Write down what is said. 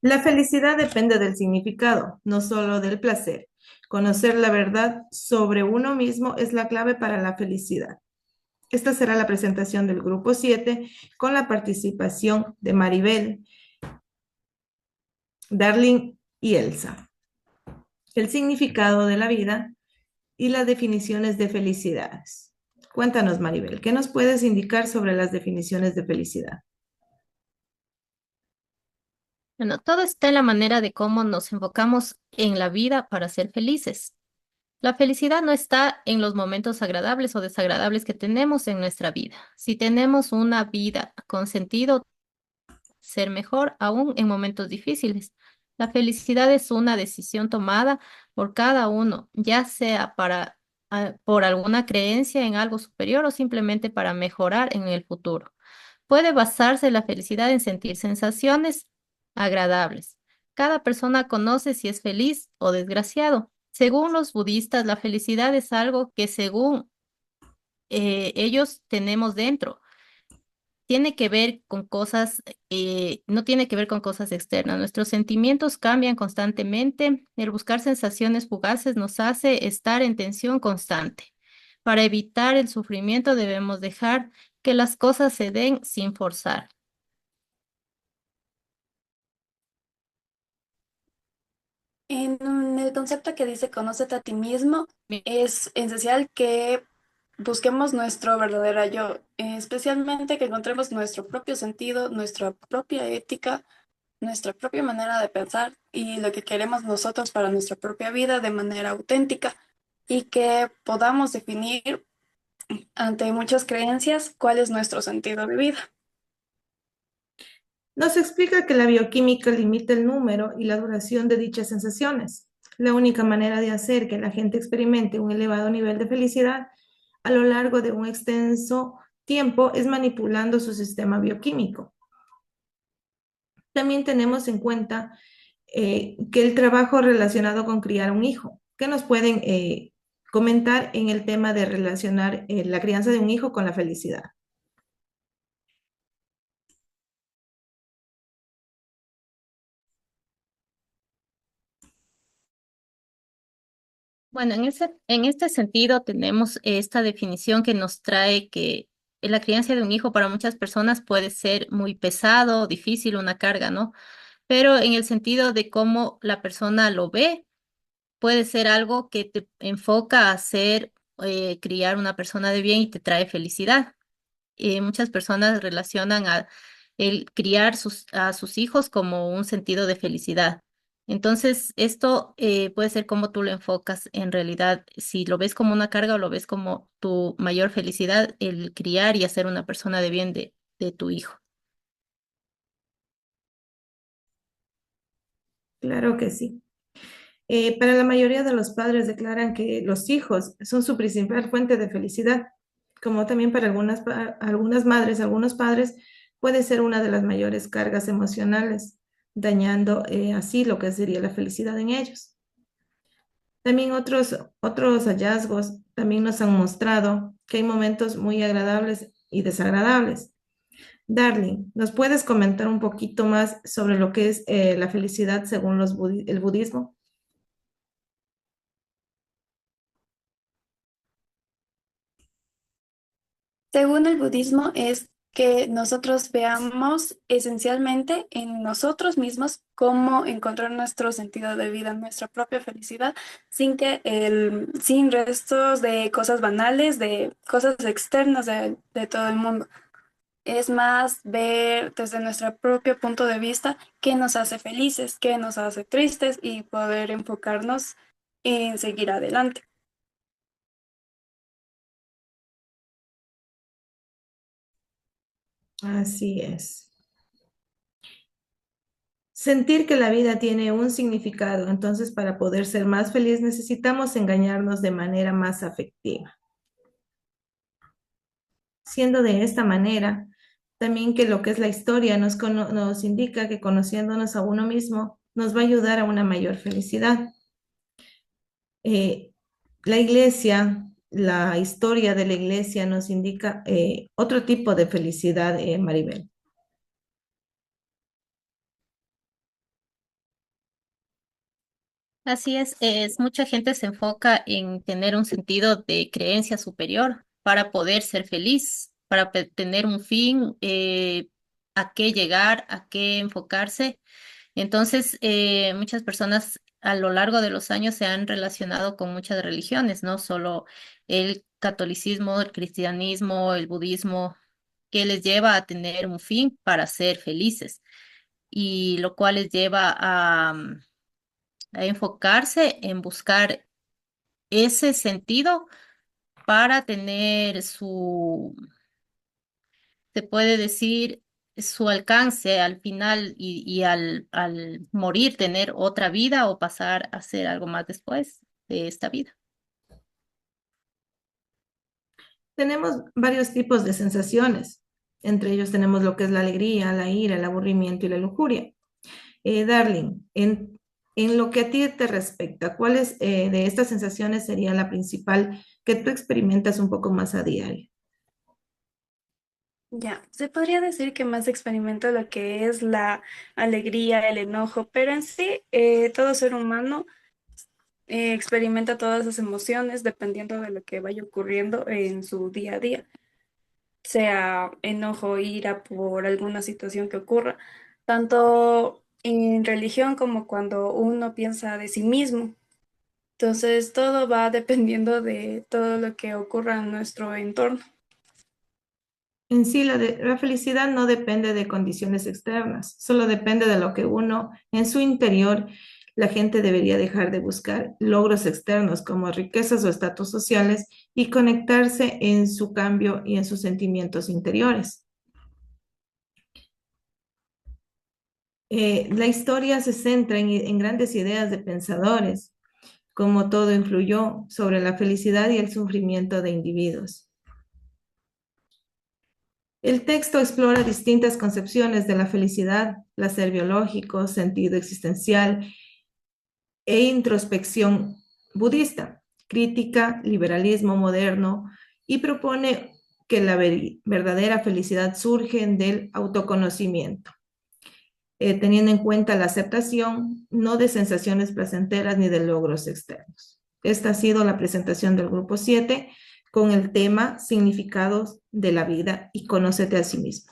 La felicidad depende del significado, no solo del placer. Conocer la verdad sobre uno mismo es la clave para la felicidad. Esta será la presentación del grupo 7 con la participación de Maribel, Darling y Elsa. El significado de la vida y las definiciones de felicidades. Cuéntanos, Maribel, ¿qué nos puedes indicar sobre las definiciones de felicidad? Bueno, todo está en la manera de cómo nos enfocamos en la vida para ser felices. La felicidad no está en los momentos agradables o desagradables que tenemos en nuestra vida. Si tenemos una vida con sentido, ser mejor aún en momentos difíciles. La felicidad es una decisión tomada por cada uno, ya sea por alguna creencia en algo superior o simplemente para mejorar en el futuro. Puede basarse la felicidad en sentir sensaciones agradables. Cada persona conoce si es feliz o desgraciado. Según los budistas, la felicidad es algo que según ellos tenemos dentro. Tiene que ver con cosas, no tiene que ver con cosas externas. Nuestros sentimientos cambian constantemente. El buscar sensaciones fugaces nos hace estar en tensión constante. Para evitar el sufrimiento debemos dejar que las cosas se den sin forzar. En el concepto que dice conócete a ti mismo, es esencial que busquemos nuestro verdadero yo, especialmente que encontremos nuestro propio sentido, nuestra propia ética, nuestra propia manera de pensar y lo que queremos nosotros para nuestra propia vida de manera auténtica y que podamos definir ante muchas creencias cuál es nuestro sentido de vida. Nos explica que la bioquímica limita el número y la duración de dichas sensaciones. La única manera de hacer que la gente experimente un elevado nivel de felicidad a lo largo de un extenso tiempo es manipulando su sistema bioquímico. También tenemos en cuenta que el trabajo relacionado con criar un hijo. ¿Qué nos pueden comentar en el tema de relacionar la crianza de un hijo con la felicidad? Bueno, en este sentido tenemos esta definición que nos trae que la crianza de un hijo para muchas personas puede ser muy pesado, difícil, una carga, ¿no? Pero en el sentido de cómo la persona lo ve, puede ser algo que te enfoca a ser, criar una persona de bien y te trae felicidad. Muchas personas relacionan a el criar a sus hijos como un sentido de felicidad. Entonces, esto puede ser como tú lo enfocas en realidad, si lo ves como una carga o lo ves como tu mayor felicidad, el criar y hacer una persona de bien de tu hijo. Claro que sí. Para la mayoría de los padres declaran que los hijos son su principal fuente de felicidad, como también para algunas madres, algunos padres, puede ser una de las mayores cargas emocionales, dañando así lo que sería la felicidad en ellos. También otros hallazgos también nos han mostrado que hay momentos muy agradables y desagradables. Darling, ¿nos puedes comentar un poquito más sobre lo que es la felicidad según el budismo? Según el budismo, es que nosotros veamos esencialmente en nosotros mismos cómo encontrar nuestro sentido de vida, nuestra propia felicidad, sin restos de cosas banales, de cosas externas de todo el mundo. Es más ver desde nuestro propio punto de vista qué nos hace felices, qué nos hace tristes y poder enfocarnos en seguir adelante. Así es. Sentir que la vida tiene un significado, entonces para poder ser más feliz necesitamos engañarnos de manera más afectiva. Siendo de esta manera, también que lo que es la historia nos indica que conociéndonos a uno mismo nos va a ayudar a una mayor felicidad. Eh, la iglesia, la historia de la iglesia nos indica otro tipo de felicidad, Maribel. Así es, mucha gente se enfoca en tener un sentido de creencia superior para poder ser feliz, para tener un fin, a qué llegar, a qué enfocarse. Entonces, muchas personas a lo largo de los años se han relacionado con muchas religiones, no solo el catolicismo, el cristianismo, el budismo, que les lleva a tener un fin para ser felices y lo cual les lleva a enfocarse en buscar ese sentido para tener se puede decir, su alcance al final y al morir tener otra vida o pasar a ser algo más después de esta vida. Tenemos varios tipos de sensaciones. Entre ellos tenemos lo que es la alegría, la ira, el aburrimiento y la lujuria. Darling, en lo que a ti te respecta, ¿cuáles de estas sensaciones sería la principal que tú experimentas un poco más a diario? Ya, se podría decir que más experimento lo que es la alegría, el enojo, pero en sí, todo ser humano experimenta todas esas emociones dependiendo de lo que vaya ocurriendo en su día a día, sea enojo, ira por alguna situación que ocurra, tanto en religión como cuando uno piensa de sí mismo. Entonces, todo va dependiendo de todo lo que ocurra en nuestro entorno. En sí, la felicidad no depende de condiciones externas, solo depende de lo que uno en su interior, la gente debería dejar de buscar logros externos como riquezas o estatus sociales y conectarse en su cambio y en sus sentimientos interiores. La historia se centra en grandes ideas de pensadores, como todo influyó sobre la felicidad y el sufrimiento de individuos. El texto explora distintas concepciones de la felicidad, placer biológico, sentido existencial e introspección budista, crítica, liberalismo moderno y propone que la verdadera felicidad surge del autoconocimiento, teniendo en cuenta la aceptación no de sensaciones placenteras ni de logros externos. Esta ha sido la presentación del grupo 7 con el tema Significados de la vida y conócete a sí mismo.